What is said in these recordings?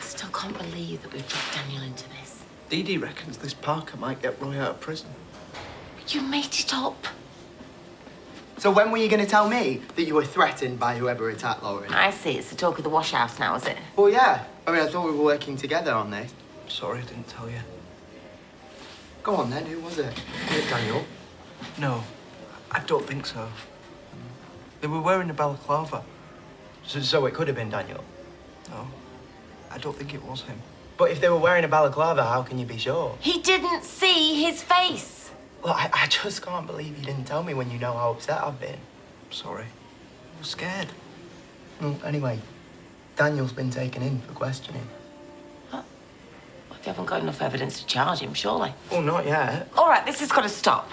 Still can't believe that we've dragged Daniel into this. Dee Dee reckons this Parker might get Roy out of prison. You made it up. So when were you going to tell me that you were threatened by whoever attacked Lauren? I see. It's the talk of the wash house now, is it? Well, yeah. I mean, I thought we were working together on this. Sorry I didn't tell you. Go on, then. Who was it? Was it Daniel? No, I don't think so. They were wearing a balaclava. So it could have been Daniel? No, I don't think it was him. But if they were wearing a balaclava, how can you be sure? He didn't see his face. Well, I just can't believe you didn't tell me when you know how upset I've been. Sorry. I was scared. Well, anyway, Daniel's been taken in for questioning. What? Well, they haven't got enough evidence to charge him, surely. Well, not yet. All right, this has got to stop.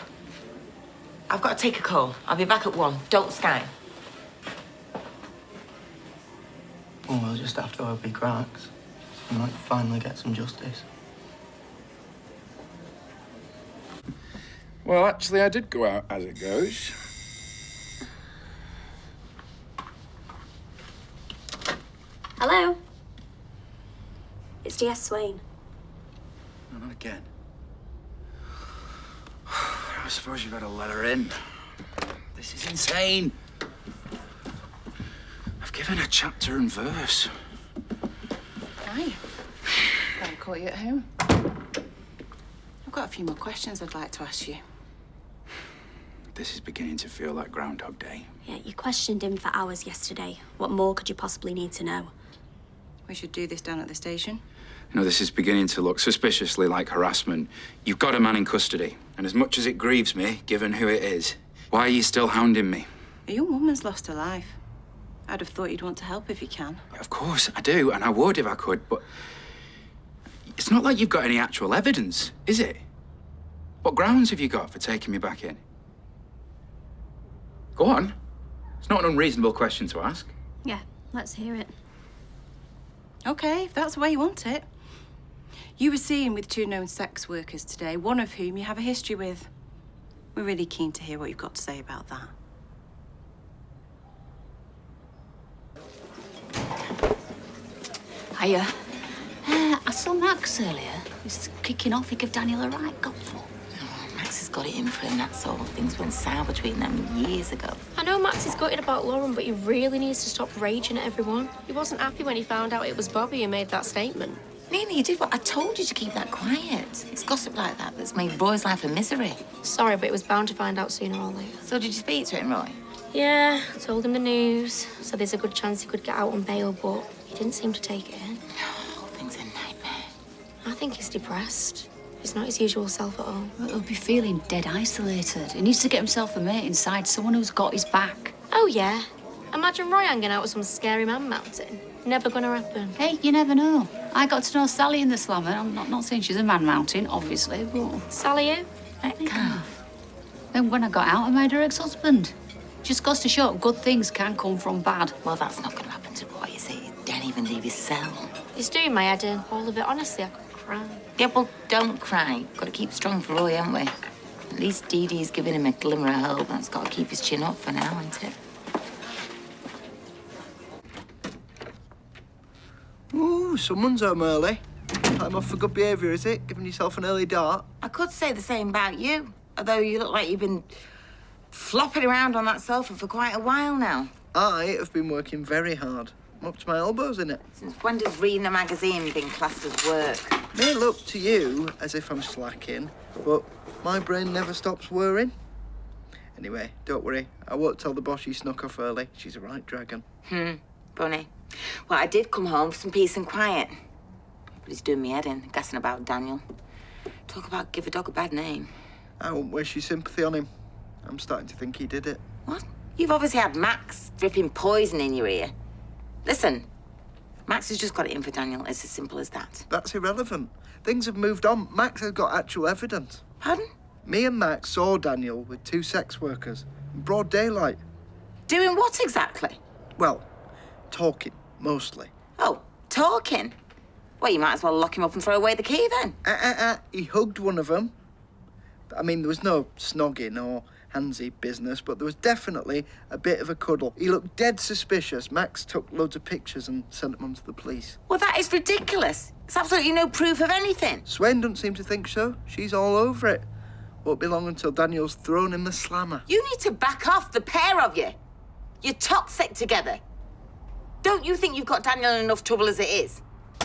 I've got to take a call. I'll be back at 1. Don't sky. Well, we'll just have to hope he cracks. We might finally get some justice. Well, actually, I did go out as it goes. Hello? It's DS Swain. No, not again. I suppose you better let her in. This is insane. I've given her chapter and verse. Hi. Glad I caught you at home. I've got a few more questions I'd like to ask you. This is beginning to feel like Groundhog Day. Yeah, you questioned him for hours yesterday. What more could you possibly need to know? We should do this down at the station. You know, this is beginning to look suspiciously like harassment. You've got a man in custody, and as much as it grieves me, given who it is, why are you still hounding me? A young woman's lost her life. I'd have thought you'd want to help if you can. Of course, I do, and I would if I could, but it's not like you've got any actual evidence, is it? What grounds have you got for taking me back in? Go on. It's not an unreasonable question to ask. Yeah, let's hear it. Okay, if that's the way you want it. You were seen with 2 known sex workers today, one of whom you have a history with. We're really keen to hear what you've got to say about that. Hiya. I saw Max earlier. He's kicking off. He gave Daniel a right gobful. Oh, Max has got it in for him, that's all. Things went sour between them years ago. I know Max is gutted about Lauren, but he really needs to stop raging at everyone. He wasn't happy when he found out it was Bobby who made that statement. Nina, you did what I told you to keep that quiet. It's gossip like that that's made Roy's life a misery. Sorry, but it was bound to find out sooner or later. So did you speak to him, Roy? Yeah, I told him the news. So there's a good chance he could get out on bail, but he didn't seem to take it in. Oh, thing's a nightmare. I think he's depressed. He's not his usual self at all. Well, he'll be feeling dead isolated. He needs to get himself a mate inside, someone who's got his back. Oh, yeah. Imagine Roy hanging out with some scary man mountain. Never gonna happen. Hey, you never know. I got to know Sally in the slammer. I'm not saying she's a man mountain, obviously, but... Sally who? Metcalf. Then when I got out, I made her ex-husband. Just goes to show good things can come from bad. Well, that's not gonna happen to Roy, is it? He didn't even leave his cell. It's doing my head in. All of it, honestly, I could cry. Yeah, well, don't cry. Got to keep strong for Roy, haven't we? At least Dee Dee's giving him a glimmer of hope. That's got to keep his chin up for now, hasn't it? Ooh, someone's home early. Time off for good behaviour, is it? Giving yourself an early dart? I could say the same about you, although you look like you've been flopping around on that sofa for quite a while now. I have been working very hard. I'm up to my elbows in it. Since when does reading a magazine been classed as work? May look to you as if I'm slacking, but my brain never stops worrying. Anyway, don't worry. I won't tell the boss you snuck off early. She's a right dragon. Funny. Well, I did come home for some peace and quiet. But he's doing me head in, gassing about Daniel. Talk about give a dog a bad name. I won't waste your sympathy on him. I'm starting to think he did it. What? You've obviously had Max dripping poison in your ear. Listen, Max has just got it in for Daniel. It's as simple as that. That's irrelevant. Things have moved on. Max has got actual evidence. Pardon? Me and Max saw Daniel with 2 sex workers in broad daylight. Doing what exactly? Well, talking, mostly. Oh, talking? Well, you might as well lock him up and throw away the key then. He hugged one of them. I mean, there was no snogging or handsy business, but there was definitely a bit of a cuddle. He looked dead suspicious. Max took loads of pictures and sent them on to the police. Well, that is ridiculous. It's absolutely no proof of anything. Swain doesn't seem to think so. She's all over it. Won't be long until Daniel's thrown in the slammer. You need to back off, the pair of you. You're toxic together. Don't you think you've got Daniel in enough trouble as it is?